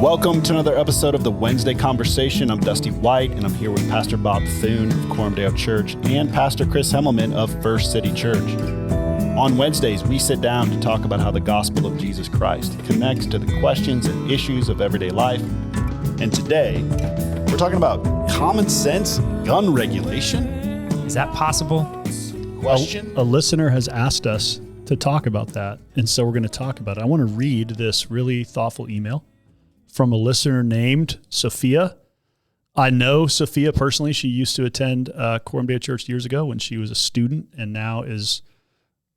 Welcome to another episode of the Wednesday Conversation. I'm Dusty White, and I'm here with Pastor Bob Thune of Coram Church and Pastor Chris Hemmelman of First City Church. On Wednesdays, we sit down to talk about how the gospel of Jesus Christ connects to the questions and issues of everyday life. And today, we're talking about common sense gun regulation. Is that possible? Question? A listener has asked us to talk about that, and so we're going to talk about it. I want to read this really thoughtful email from a listener named Sophia. I know Sophia personally. She used to attend Coram Church years ago when she was a student, and now is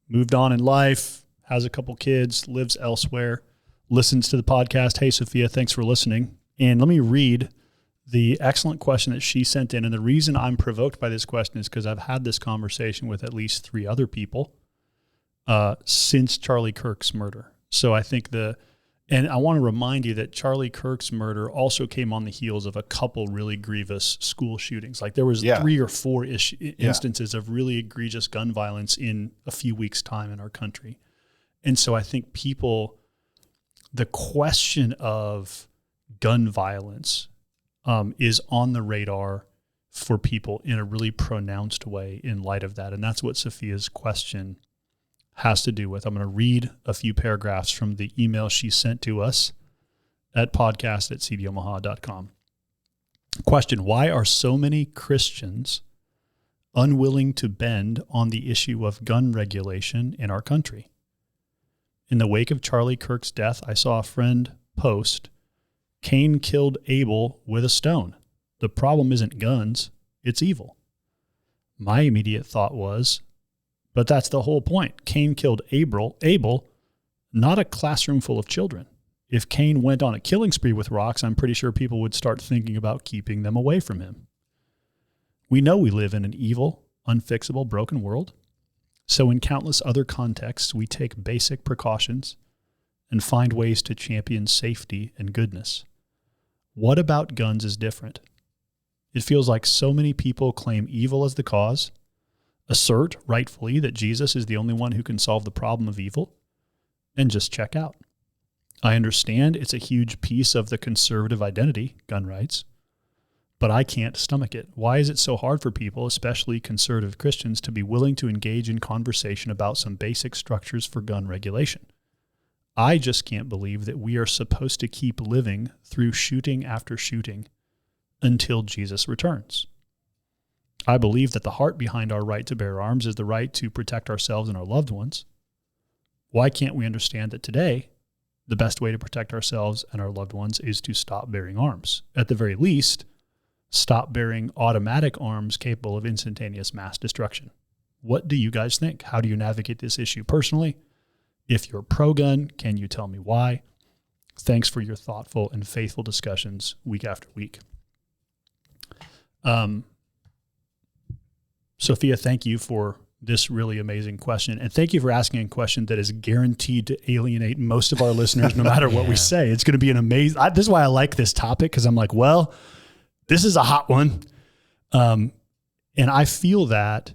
moved on in life, has a couple kids, lives elsewhere, listens to the podcast. Hey, Sophia, thanks for listening. And let me read the excellent question that she sent in. And the reason I'm provoked by this question is because I've had this conversation with at least 3 other people since Charlie Kirk's murder. So I think and I want to remind you that Charlie Kirk's murder also came on the heels of a couple really grievous school shootings. Like there was 3 or 4 instances of really egregious gun violence in a few weeks' time in our country. And so I think the question of gun violence is on the radar for people in a really pronounced way in light of that. And that's what Sophia's question has to do with. I'm going to read a few paragraphs from the email she sent to us at podcast@cdomaha.com. Question: why are so many Christians unwilling to bend on the issue of gun regulation in our country? In the wake of Charlie Kirk's death, I saw a friend post, "Cain killed Abel with a stone. The problem isn't guns, it's evil." My immediate thought was, but that's the whole point. Cain killed Abel, not a classroom full of children. If Cain went on a killing spree with rocks, I'm pretty sure people would start thinking about keeping them away from him. We know we live in an evil, unfixable, broken world. So in countless other contexts, we take basic precautions and find ways to champion safety and goodness. What about guns is different? It feels like so many people claim evil as the cause, assert, rightfully, that Jesus is the only one who can solve the problem of evil, and just check out. I understand it's a huge piece of the conservative identity, gun rights, but I can't stomach it. Why is it so hard for people, especially conservative Christians, to be willing to engage in conversation about some basic structures for gun regulation? I just can't believe that we are supposed to keep living through shooting after shooting until Jesus returns. I believe that the heart behind our right to bear arms is the right to protect ourselves and our loved ones. Why can't we understand that today, the best way to protect ourselves and our loved ones is to stop bearing arms? At the very least, stop bearing automatic arms capable of instantaneous mass destruction. What do you guys think? How do you navigate this issue personally? If you're pro-gun, can you tell me why? Thanks for your thoughtful and faithful discussions week after week. Sophia, thank you for this really amazing question. And thank you for asking a question that is guaranteed to alienate most of our listeners, no matter what we say. It's going to be an amazing, this is why I like this topic, because I'm like, well, this is a hot one. And I feel that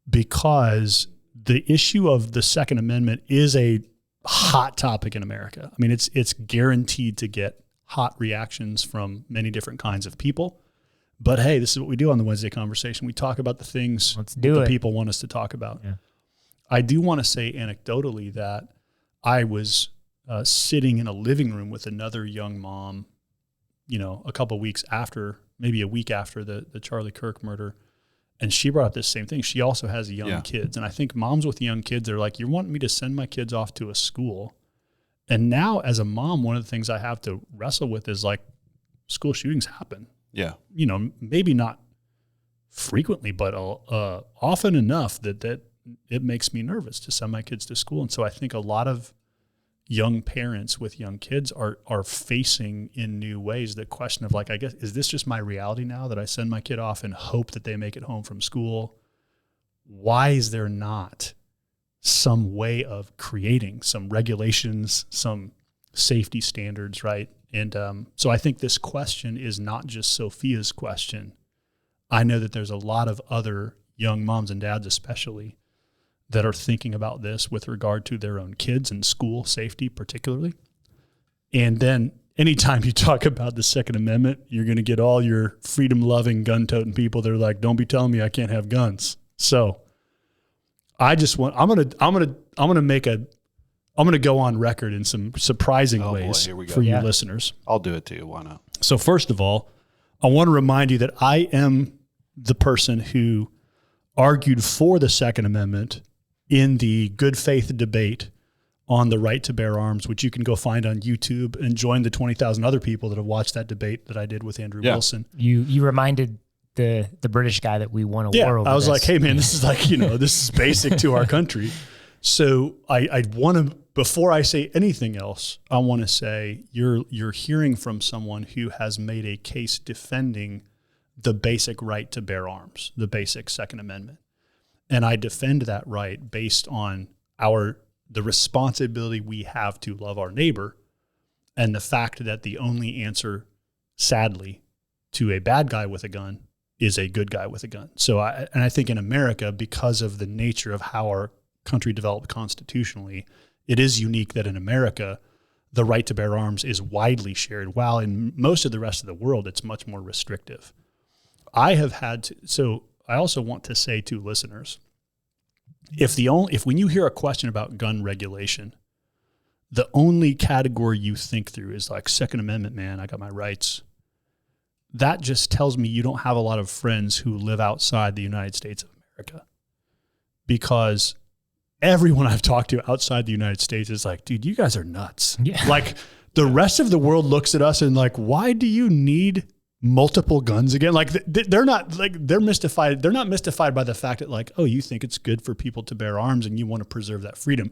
because the issue of the Second Amendment is a hot topic in America. I mean, it's guaranteed to get hot reactions from many different kinds of people. But hey, this is what we do on the Wednesday Conversation. We talk about the things that people want us to talk about. Yeah. I do want to say anecdotally that I was sitting in a living room with another young mom, a couple of weeks after, maybe a week after the Charlie Kirk murder. And she brought up this same thing. She also has young kids. And I think moms with young kids are like, you're wanting me to send my kids off to a school. And now as a mom, one of the things I have to wrestle with is like, school shootings happen. Yeah. Maybe not frequently, but often enough that it makes me nervous to send my kids to school. And so I think a lot of young parents with young kids are facing in new ways the question of like, I guess, is this just my reality now that I send my kid off and hope that they make it home from school? Why is there not some way of creating some regulations, some safety standards, right? And so I think this question is not just Sophia's question. I know that there's a lot of other young moms and dads especially that are thinking about this with regard to their own kids and school safety particularly. And then anytime you talk about the Second Amendment, you're going to get all your freedom-loving, gun-toting people that are like, "Don't be telling me I can't have guns." So, I'm going to go on record in some surprising ways here we go. for you listeners. I'll do it too. Why not? So, first of all, I want to remind you that I am the person who argued for the Second Amendment in the good faith debate on the right to bear arms, which you can go find on YouTube and join the 20,000 other people that have watched that debate that I did with Andrew Wilson. You reminded the British guy that we won a war over I was this. like, hey man, this is like, this is basic to our country. So I want to, before I say anything else, I want to say you're hearing from someone who has made a case defending the basic right to bear arms, the basic Second Amendment. And I defend that right based on the responsibility we have to love our neighbor, and the fact that the only answer, sadly, to a bad guy with a gun is a good guy with a gun. So I think in America, because of the nature of how our country developed constitutionally, it is unique that in America, the right to bear arms is widely shared, while in most of the rest of the world, it's much more restrictive. So I also want to say to listeners, if when you hear a question about gun regulation, the only category you think through is like Second Amendment, man, I got my rights. That just tells me you don't have a lot of friends who live outside the United States of America, because everyone I've talked to outside the United States is like, dude, you guys are nuts. Yeah. Like the rest of the world looks at us and like, why do you need multiple guns again? Like they're mystified. They're not mystified by the fact that like, oh, you think it's good for people to bear arms and you want to preserve that freedom.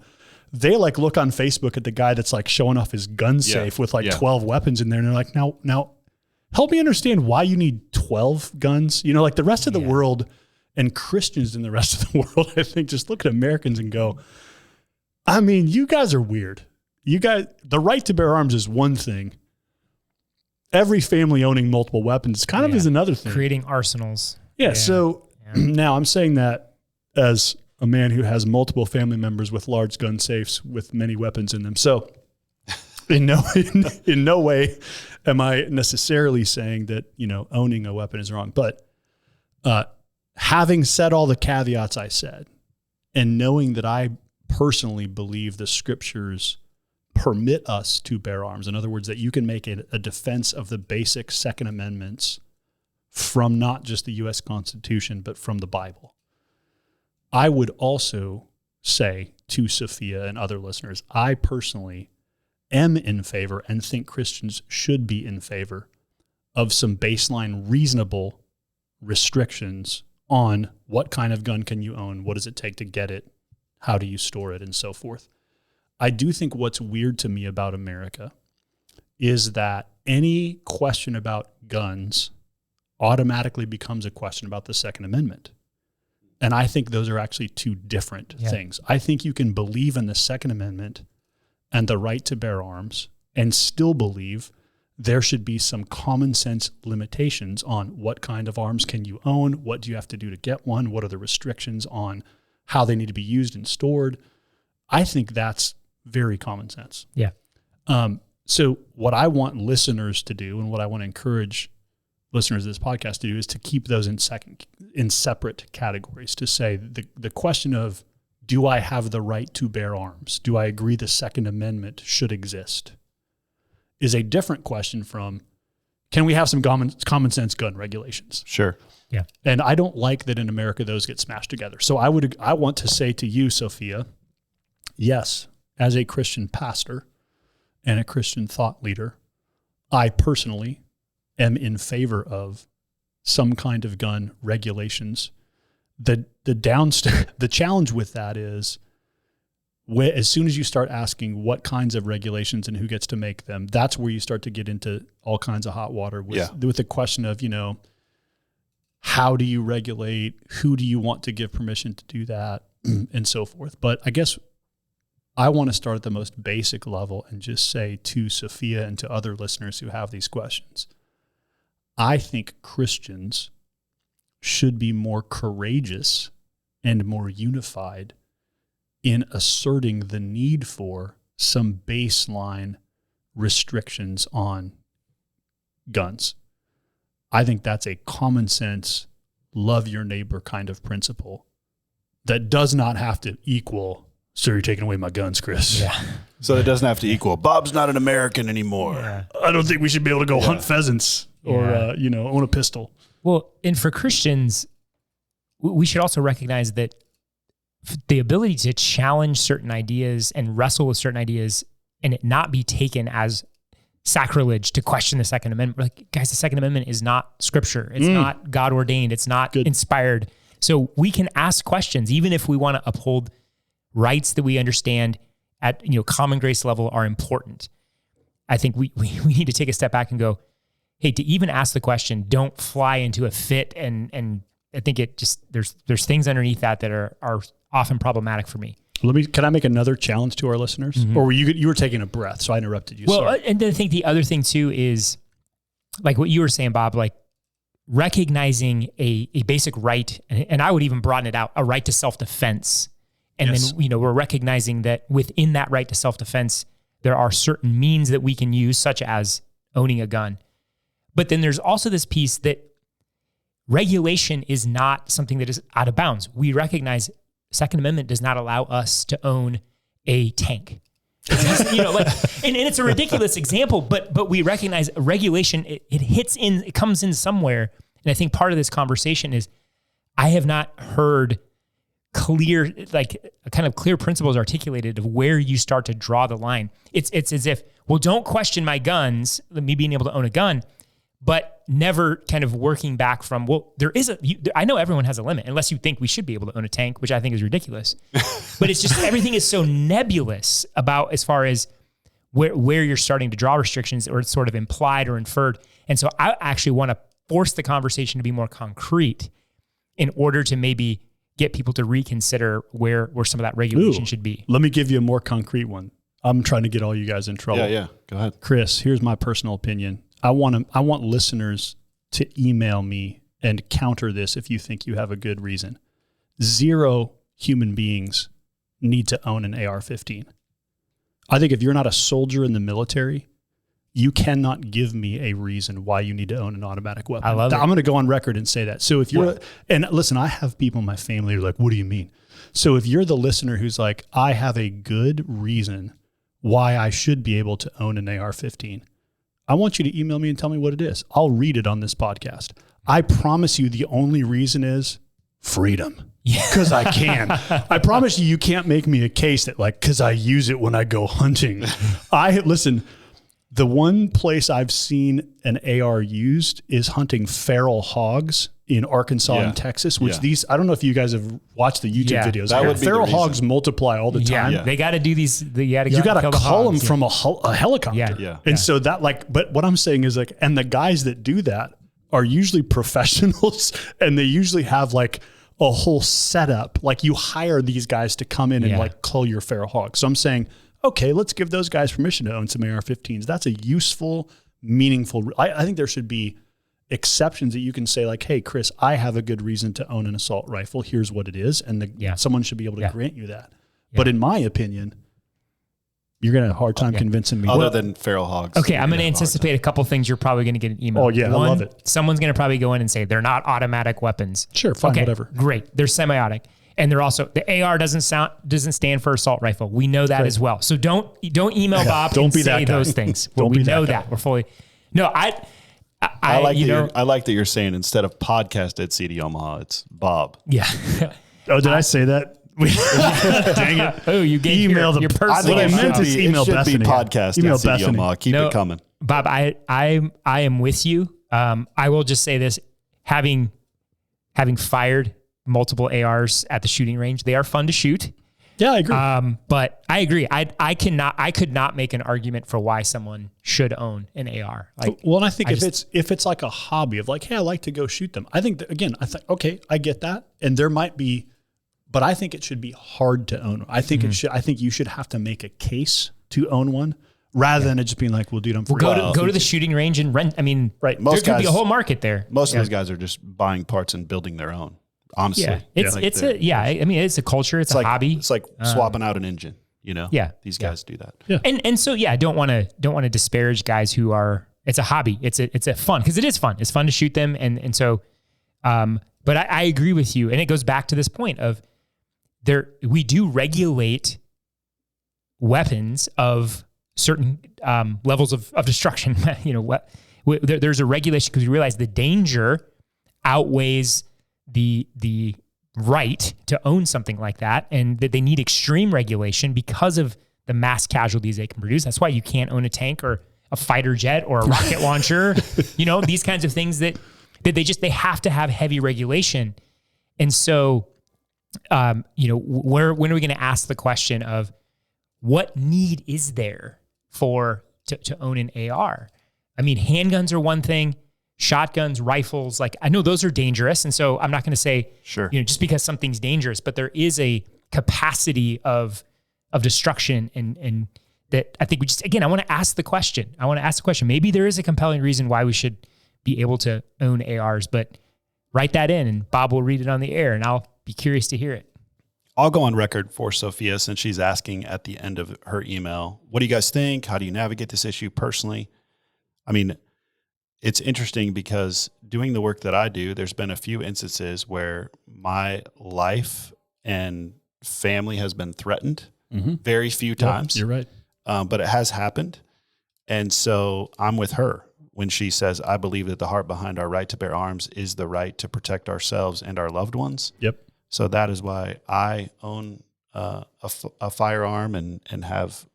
They like look on Facebook at the guy that's like showing off his gun safe with like 12 weapons in there. And they're like, now help me understand why you need 12 guns. Like the rest of the world and Christians in the rest of the world, I think just look at Americans and go, I mean, you guys are weird. The right to bear arms is one thing. Every family owning multiple weapons kind of is another thing. Creating arsenals. So now I'm saying that as a man who has multiple family members with large gun safes with many weapons in them. So in no way am I necessarily saying that, owning a weapon is wrong. But having said all the caveats I said, and knowing that I personally believe the scriptures permit us to bear arms. In other words, that you can make a defense of the basic Second Amendments from not just the U.S. Constitution, but from the Bible. I would also say to Sophia and other listeners, I personally am in favor and think Christians should be in favor of some baseline reasonable restrictions on what kind of gun can you own, what does it take to get it, how do you store it, and so forth. I do think what's weird to me about America is that any question about guns automatically becomes a question about the Second Amendment. And I think those are actually two different things. I think you can believe in the Second Amendment and the right to bear arms and still believe there should be some common sense limitations on what kind of arms can you own, what do you have to do to get one, what are the restrictions on how they need to be used and stored. I think that's very common sense. Yeah. So what I want listeners to do, and what I want to encourage listeners of this podcast to do, is to keep those in separate categories. To say the question of, do I have the right to bear arms? Do I agree the Second Amendment should exist? Is a different question from, can we have some common sense gun regulations? Sure. Yeah. And I don't like that in America those get smashed together. So I want to say to you, Sophia, yes, as a Christian pastor and a Christian thought leader, I personally am in favor of some kind of gun regulations. The challenge with that is, as soon as you start asking what kinds of regulations and who gets to make them, that's where you start to get into all kinds of hot water with the question of, how do you regulate? Who do you want to give permission to do that? And so forth. But I guess I want to start at the most basic level and just say to Sophia and to other listeners who have these questions, I think Christians should be more courageous and more unified in asserting the need for some baseline restrictions on guns. I think that's a common sense, love your neighbor kind of principle that does not have to equal, so you're taking away my guns, Chris. Yeah. So it doesn't have to equal, Bob's not an American anymore. Yeah. I don't think we should be able to go hunt pheasants or, own a pistol. Well, and for Christians, we should also recognize that the ability to challenge certain ideas and wrestle with certain ideas and it not be taken as sacrilege to question the Second Amendment. Like, guys, the Second Amendment is not scripture. It's not God ordained. It's not inspired. So we can ask questions, even if we want to uphold rights that we understand at common grace level are important. I think we need to take a step back and go, hey, to even ask the question, don't fly into a fit. And I think it just, there's things underneath that are often problematic for me. Can I make another challenge to our listeners? Mm-hmm. Or you were taking a breath, so I interrupted you. Well, sorry. And then I think the other thing too is like what you were saying, Bob, like recognizing a basic right, and I would even broaden it out, a right to self-defense. And then, we're recognizing that within that right to self-defense, there are certain means that we can use, such as owning a gun. But then there's also this piece that regulation is not something that is out of bounds. We recognize Second Amendment does not allow us to own a tank. And it's a ridiculous example, but we recognize regulation, it comes in somewhere. And I think part of this conversation is I have not heard clear principles articulated of where you start to draw the line. It's as if, well, don't question my guns, me being able to own a gun, but never kind of working back from, well, I know everyone has a limit, unless you think we should be able to own a tank, which I think is ridiculous. But it's just, everything is so nebulous about as far as where you're starting to draw restrictions, or it's sort of implied or inferred. And so I actually want to force the conversation to be more concrete in order to maybe get people to reconsider where some of that regulation should be. Let me give you a more concrete one. I'm trying to get all you guys in trouble. Yeah. Go ahead. Chris, here's my personal opinion. I want listeners to email me and counter this if you think you have a good reason. 0 human beings need to own an AR-15. I think if you're not a soldier in the military, you cannot give me a reason why you need to own an automatic weapon. I love it. I'm going to go on record and say that. So if you're, and listen, I have people in my family who are like, what do you mean? So if you're the listener who's like, I have a good reason why I should be able to own an AR-15, I want you to email me and tell me what it is. I'll read it on this podcast. I promise you the only reason is freedom. Because I can. I promise you can't make me a case that because I use it when I go hunting. Listen, the one place I've seen an AR used is hunting feral hogs in Arkansas and Texas, which I don't know if you guys have watched the YouTube videos. That would be feral the reason. hogs multiply all the time. Yeah. They got to do these. You got to call them from a helicopter. Yeah. And so that but what I'm saying is and the guys that do that are usually professionals, and they usually have a whole setup. You hire these guys to come in and cull your feral hog. So I'm saying, okay, let's give those guys permission to own some AR-15s. That's a useful, meaningful. I think there should be exceptions that you can say hey, Chris, I have a good reason to own an assault rifle. Here's what it is. And someone should be able to grant you that. Yeah. But in my opinion, you're going to have a hard time convincing me. Other than feral hogs. Okay, I'm going to anticipate a couple things you're probably going to get an email. Oh, yeah, One, I love it. Someone's going to probably go in and say, they're not automatic weapons. Sure, fine, whatever. Great. They're semi-automatic. And they're also, the AR doesn't stand for assault rifle. We know that as well. So don't email Bob and say those things. We know that. We're fully... No, I like that you're saying instead of podcast at CD Omaha, it's Bob. Yeah. Oh, did I say that? Dang it. Oh, you gave your personal... What I meant is email Bethany. It should be podcast email at CD Bethany. Omaha. Keep it coming. Bob, I am with you. I will just say this, having fired multiple ARs at the shooting range, they are fun to shoot. Yeah, I agree. But I agree. I could not make an argument for why someone should own an AR. And I think if it's like a hobby of hey, I like to go shoot them. I think that, okay, I get that. And there might be, but I think it should be hard to own. I think I think you should have to make a case to own one rather than it just being well, dude, I'm free. Go to the shooting range and rent. I mean, right. There could be a whole market there. Most of those guys are just buying parts and building their own. Honestly, it's a culture. It's a hobby. It's like swapping out an engine. these guys do that. Yeah. And so, I don't want to disparage guys who are, it's a hobby. It's a fun, because it is fun. It's fun to shoot them. And so, but I agree with you. And it goes back to this point of we do regulate weapons of certain levels of destruction. There's a regulation because we realize the danger outweighs the right to own something like that, and that they need extreme regulation because of the mass casualties they can produce. That's why you can't own a tank or a fighter jet or a rocket launcher. These kinds of things that they have to have heavy regulation. And so, when are we going to ask the question of what need is there to own an AR? I mean, handguns are one thing. Shotguns, rifles, I know those are dangerous. And so I'm not going to say, sure, just because something's dangerous, but there is a capacity of destruction. And that I think I want to ask the question. Maybe there is a compelling reason why we should be able to own ARs, but write that in and Bob will read it on the air and I'll be curious to hear it. I'll go on record for Sophia, since she's asking at the end of her email, what do you guys think? How do you navigate this issue personally? I mean, it's interesting because doing the work that I do, there's been a few instances where my life and family has been threatened. Very few times. You're right. But it has happened. And so I'm with her when she says, I believe that the heart behind our right to bear arms is the right to protect ourselves and our loved ones. Yep. So that is why I own a firearm and have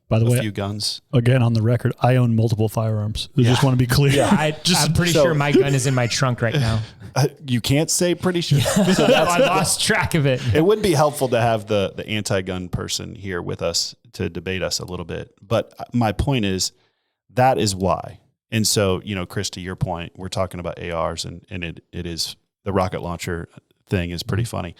By the way, a few guns. Again, on the record, I own multiple firearms. I just want to be clear. I'm pretty sure my gun is in my trunk right now. You can't say pretty sure. So I lost track of it. It would be helpful to have the anti-gun person here with us to debate us a little bit. But my point is, that is why. And so, Chris, to your point, we're talking about ARs and it is, the rocket launcher thing is pretty funny.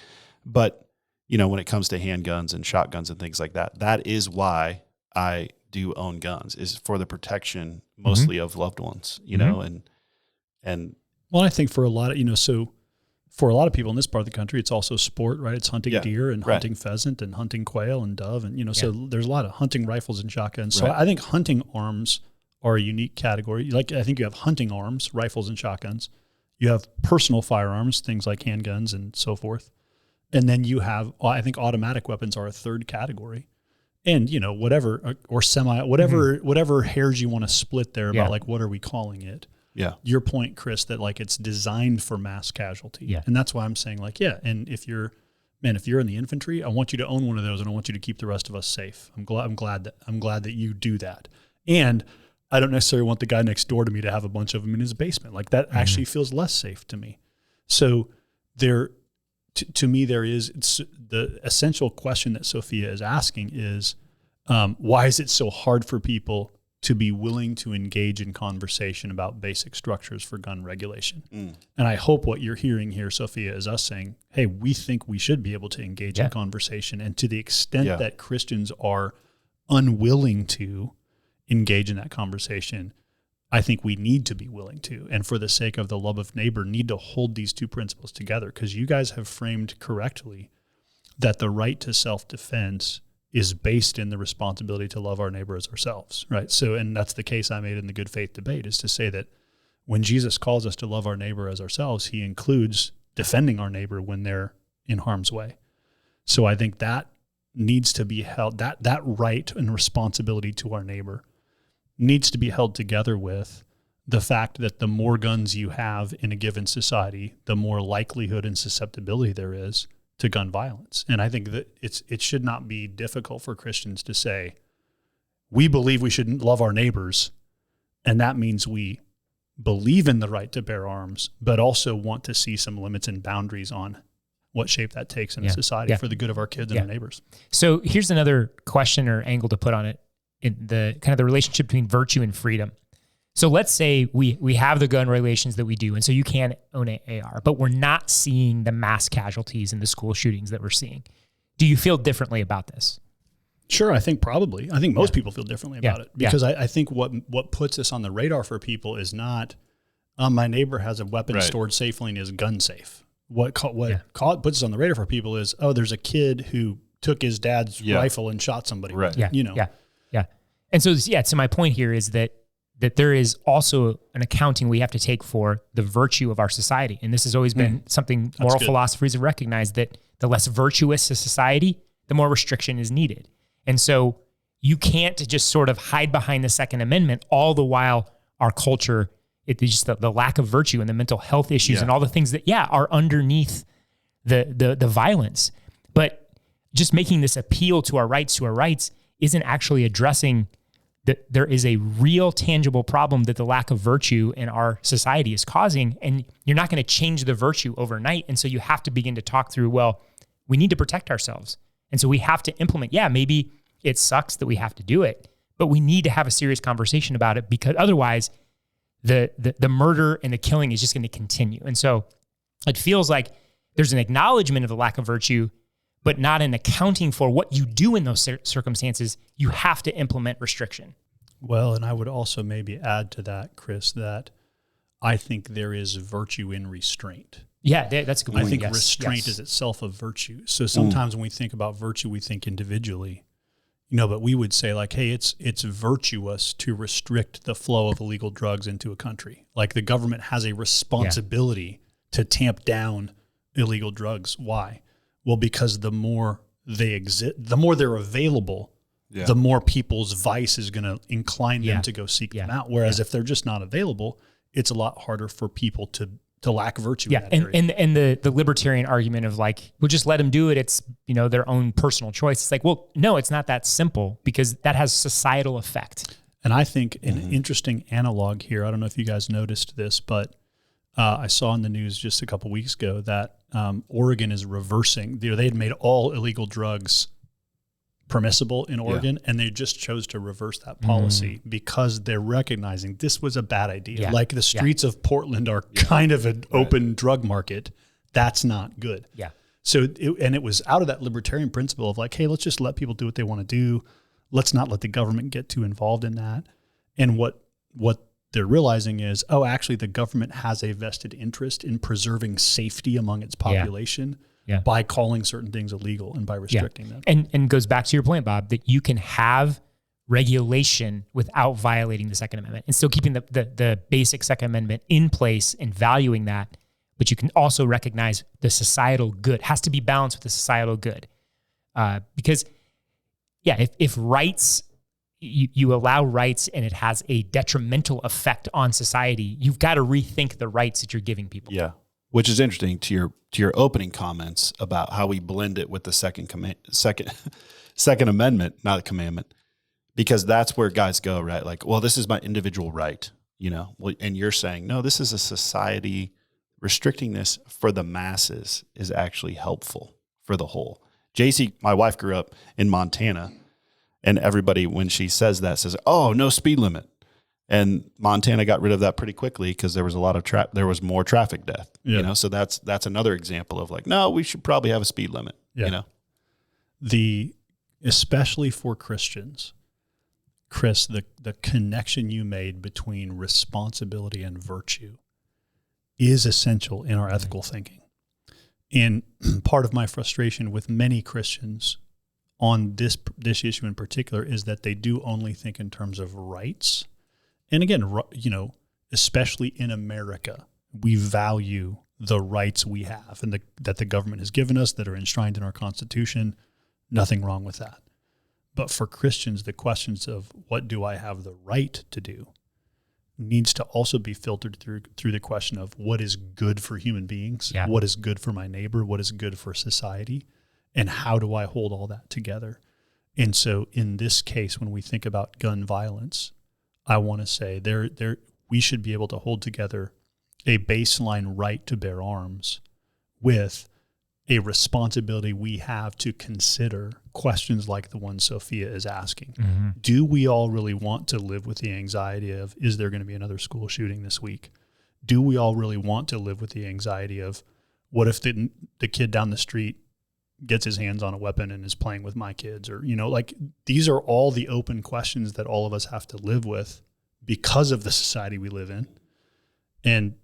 But, when it comes to handguns and shotguns and things like that, that is why I do own guns, is for the protection mostly of loved ones, and well, I think for a lot of, so for a lot of people in this part of the country, it's also sport, right? It's hunting deer and hunting pheasant and hunting quail and dove. And, so there's a lot of hunting rifles and shotguns. So I think hunting arms are a unique category. I think you have hunting arms, rifles and shotguns. You have personal firearms, things like handguns and so forth. And then you have, I think automatic weapons are a third category. And, whatever, or whatever hairs you want to split there about what are we calling it? Yeah. Your point, Chris, that it's designed for mass casualty. Yeah. And that's why I'm saying and if you're in the infantry, I want you to own one of those and I want you to keep the rest of us safe. I'm glad that you do that. And I don't necessarily want the guy next door to me to have a bunch of them in his basement. That actually feels less safe to me. So to me, it's the essential question that Sophia is asking is, why is it so hard for people to be willing to engage in conversation about basic structures for gun regulation? And I hope what you're hearing here, Sophia, is us saying, hey, we think we should be able to engage in conversation. And to the extent that Christians are unwilling to engage in that conversation, I think we need to be willing to, and for the sake of the love of neighbor, need to hold these two principles together, because you guys have framed correctly that the right to self-defense is based in the responsibility to love our neighbor as ourselves, right? So, and that's the case I made in the good faith debate, is to say that when Jesus calls us to love our neighbor as ourselves, he includes defending our neighbor when they're in harm's way. So I think that needs to be held, that right and responsibility to our neighbor needs to be held together with the fact that the more guns you have in a given society, the more likelihood and susceptibility there is to gun violence. And I think that it should not be difficult for Christians to say, we believe we should love our neighbors, and that means we believe in the right to bear arms, but also want to see some limits and boundaries on what shape that takes in a society for the good of our kids and our neighbors. So here's another question or angle to put on it, in the kind of the relationship between virtue and freedom. So let's say we have the gun regulations that we do, and so you can own an AR, but we're not seeing the mass casualties in the school shootings that we're seeing. Do you feel differently about this? Sure, I think probably. I think most people feel differently about it, because I think what puts this on the radar for people is not, my neighbor has a weapon stored safely and is gun safe. What puts us on the radar for people is, there's a kid who took his dad's rifle and shot somebody. Right. Yeah. You know. Yeah. And so, so my point here is that there is also an accounting we have to take for the virtue of our society. And this has always been something moral philosophers have recognized, that the less virtuous a society, the more restriction is needed. And so you can't just sort of hide behind the Second Amendment all the while our culture, it's just the lack of virtue and the mental health issues and all the things that, are underneath the violence. But just making this appeal to our rights isn't actually addressing that there is a real tangible problem that the lack of virtue in our society is causing. And you're not going to change the virtue overnight. And so you have to begin to talk through, well, we need to protect ourselves. And so we have to implement, maybe it sucks that we have to do it, but we need to have a serious conversation about it, because otherwise the murder and the killing is just going to continue. And so it feels like there's an acknowledgement of the lack of virtue, but not an accounting for what you do in those circumstances. You have to implement restriction. Well, and I would also maybe add to that, Chris, that I think there is virtue in restraint. Yeah, that's a good point. I think restraint is itself a virtue. So sometimes when we think about virtue, we think individually, but we would say like, hey, it's virtuous to restrict the flow of illegal drugs into a country. Like the government has a responsibility to tamp down illegal drugs. Why? Well, because the more they exist, the more they're available, the more people's vice is going to incline them to go seek them out. Whereas if they're just not available, it's a lot harder for people to lack virtue. Yeah, and the libertarian argument of like, we'll just let them do it. It's their own personal choice. It's like, well, no, it's not that simple, because that has societal effect. And I think an interesting analog here, I don't know if you guys noticed this, but I saw in the news just a couple weeks ago that Oregon is reversing. They had made all illegal drugs permissible in Oregon, and they just chose to reverse that policy because they're recognizing this was a bad idea. Yeah. Like the streets of Portland are kind of an open drug market. That's not good. Yeah. So, it was out of that libertarian principle of like, hey, let's just let people do what they want to do. Let's not let the government get too involved in that. And what they're realizing is, actually the government has a vested interest in preserving safety among its population by calling certain things illegal and by restricting them. And goes back to your point, Bob, that you can have regulation without violating the Second Amendment and still keeping the basic Second Amendment in place and valuing that. But you can also recognize the societal good. It has to be balanced with the societal good. Because if rights, you allow rights and it has a detrimental effect on society, you've got to rethink the rights that you're giving people. Yeah. Which is interesting to your opening comments about how we blend it with the Second Amendment, not a commandment, because that's where guys go, right? Like, well, this is my individual right, and you're saying, no, this is a society. Restricting this for the masses is actually helpful for the whole. JC, my wife grew up in Montana, and everybody, when she says that, says, oh, no speed limit. And Montana got rid of that pretty quickly because there was a lot of there was more traffic death. Yeah. So that's another example of like, no, we should probably have a speed limit. Yeah. Especially for Christians, Chris, the connection you made between responsibility and virtue is essential in our ethical thinking. And part of my frustration with many Christians on this issue in particular is that they do only think in terms of rights. And again, especially in America, we value the rights we have and that the government has given us that are enshrined in our Constitution. Nothing wrong with that. But for Christians, the questions of what do I have the right to do needs to also be filtered through the question of what is good for human beings, what is good for my neighbor, what is good for society, and how do I hold all that together? And so in this case, when we think about gun violence, I want to say we should be able to hold together a baseline right to bear arms with a responsibility we have to consider questions like the one Sophia is asking. Mm-hmm. Do we all really want to live with the anxiety of, is there going to be another school shooting this week? Do we all really want to live with the anxiety of, what if the kid down the street gets his hands on a weapon and is playing with my kids? Or, these are all the open questions that all of us have to live with because of the society we live in. And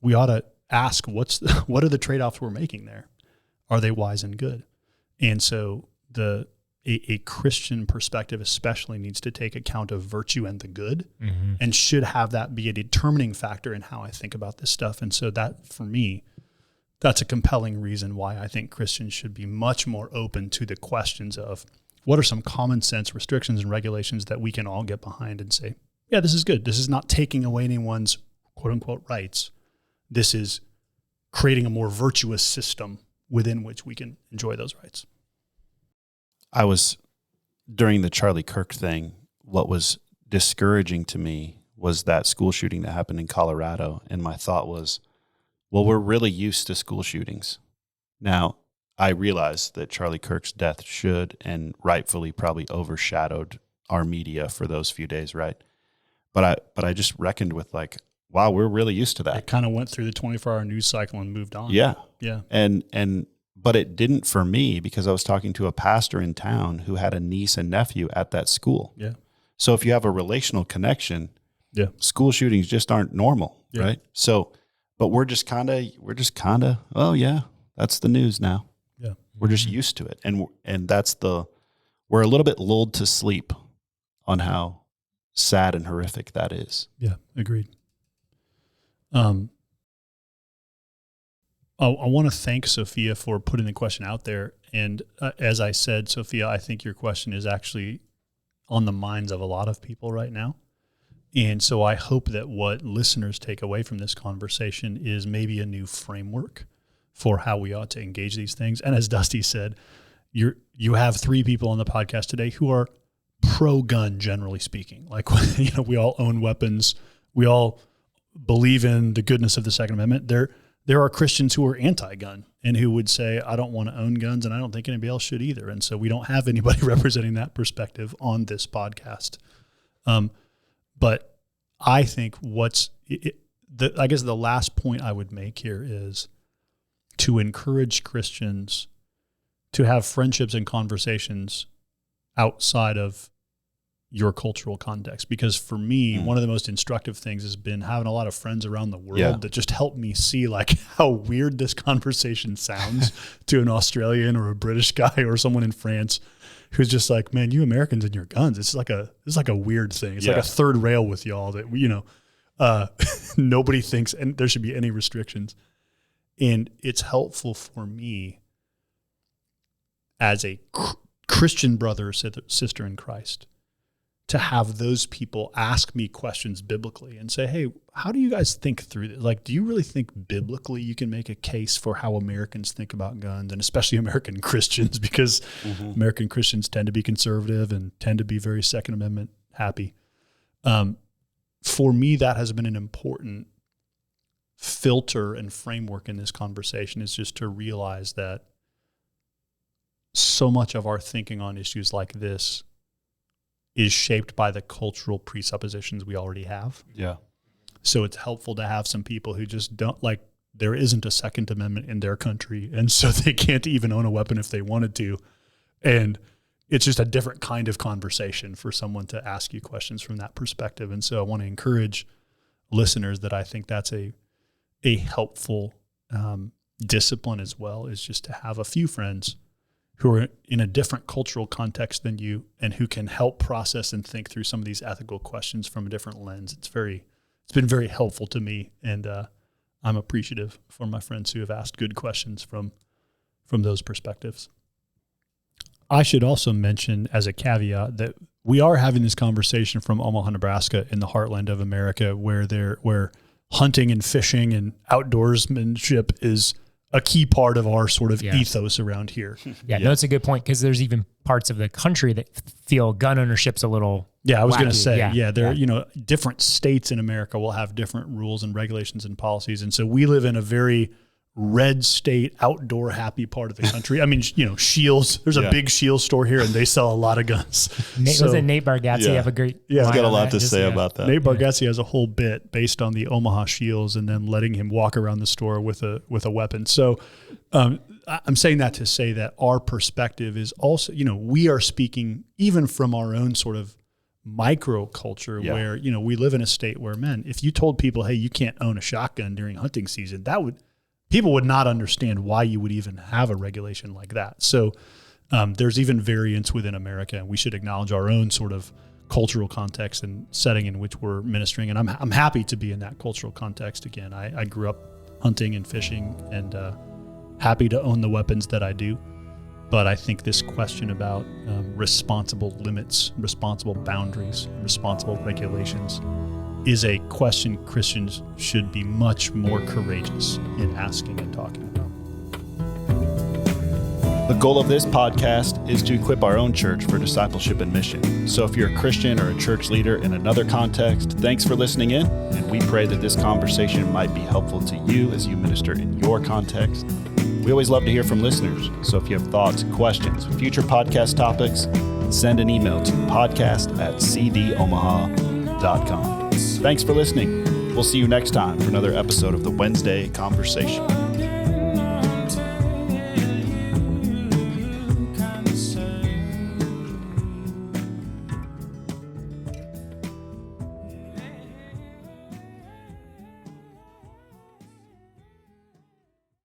we ought to ask, what are the trade-offs we're making there? Are they wise and good? And so a Christian perspective especially needs to take account of virtue and the good, and should have that be a determining factor in how I think about this stuff. And so that, for me, that's a compelling reason why I think Christians should be much more open to the questions of what are some common sense restrictions and regulations that we can all get behind and say, yeah, this is good. This is not taking away anyone's quote unquote rights. This is creating a more virtuous system within which we can enjoy those rights. I was, during the Charlie Kirk thing, what was discouraging to me was that school shooting that happened in Colorado. And my thought was, well, we're really used to school shootings. Now, I realize that Charlie Kirk's death should and rightfully probably overshadowed our media for those few days, right? But I just reckoned with like, wow, we're really used to that. It kind of went through the 24-hour news cycle and moved on. Yeah. Yeah. But it didn't for me, because I was talking to a pastor in town who had a niece and nephew at that school. Yeah. So if you have a relational connection, yeah, school shootings just aren't normal, right? So, but we're just kind of, oh yeah, that's the news now. Yeah. We're just used to it. And that's we're a little bit lulled to sleep on how sad and horrific that is. Yeah. Agreed. I want to thank Sophia for putting the question out there. And as I said, Sophia, I think your question is actually on the minds of a lot of people right now. And so I hope that what listeners take away from this conversation is maybe a new framework for how we ought to engage these things. And as Dusty said, you have 3 people on the podcast today who are pro-gun, generally speaking. Like, we all own weapons. We all believe in the goodness of the Second Amendment. There are Christians who are anti-gun and who would say, I don't want to own guns, and I don't think anybody else should either. And so we don't have anybody representing that perspective on this podcast. But I think I guess the last point I would make here is to encourage Christians to have friendships and conversations outside of your cultural context. Because for me, one of the most instructive things has been having a lot of friends around the world that just help me see like how weird this conversation sounds to an Australian or a British guy or someone in France who's just like, man, you Americans and your guns, it's like a weird thing. It's like a third rail with y'all that, nobody thinks and there should be any restrictions. And it's helpful for me as a Christian brother or sister in Christ to have those people ask me questions biblically and say, hey, how do you guys think through this? Like, do you really think biblically you can make a case for how Americans think about guns, and especially American Christians, because American Christians tend to be conservative and tend to be very Second Amendment happy. For me, that has been an important filter and framework in this conversation, is just to realize that so much of our thinking on issues like this is shaped by the cultural presuppositions we already have. Yeah. So it's helpful to have some people who just don't, like, there isn't a Second Amendment in their country, and so they can't even own a weapon if they wanted to. And it's just a different kind of conversation for someone to ask you questions from that perspective. And so I want to encourage listeners that I think that's a helpful discipline as well, is just to have a few friends who are in a different cultural context than you and who can help process and think through some of these ethical questions from a different lens. It's been very helpful to me, and I'm appreciative for my friends who have asked good questions from those perspectives. I should also mention as a caveat that we are having this conversation from Omaha, Nebraska, in the heartland of America, where hunting and fishing and outdoorsmanship is a key part of our sort of ethos around here. No, it's a good point, because there's even parts of the country that feel gun ownership's a little I was going to wacky. say, different states in America will have different rules and regulations and policies. And so we live in a very red state, outdoor happy part of the country. I mean, Shields, there's a big Shields store here and they sell a lot of guns. Wasn't Nate Bargatze have a great he's got a lot to say about that. Nate Bargatze has a whole bit based on the Omaha Shields and then letting him walk around the store with a weapon. So I'm saying that to say that our perspective is also, we are speaking even from our own sort of micro culture where, we live in a state where, man, if you told people, hey, you can't own a shotgun during hunting season, people would not understand why you would even have a regulation like that. So There's even variance within America, and we should acknowledge our own sort of cultural context and setting in which we're ministering. And I'm happy to be in that cultural context again. I grew up hunting and fishing, and happy to own the weapons that I do. But I think this question about responsible limits, responsible boundaries, responsible regulations is a question Christians should be much more courageous in asking and talking about. The goal of this podcast is to equip our own church for discipleship and mission. So if you're a Christian or a church leader in another context, thanks for listening in, and we pray that this conversation might be helpful to you as you minister in your context. We always love to hear from listeners, so if you have thoughts, questions, future podcast topics, send an email to podcast@cdomaha.com. Thanks for listening. We'll see you next time for another episode of the Wednesday Conversation.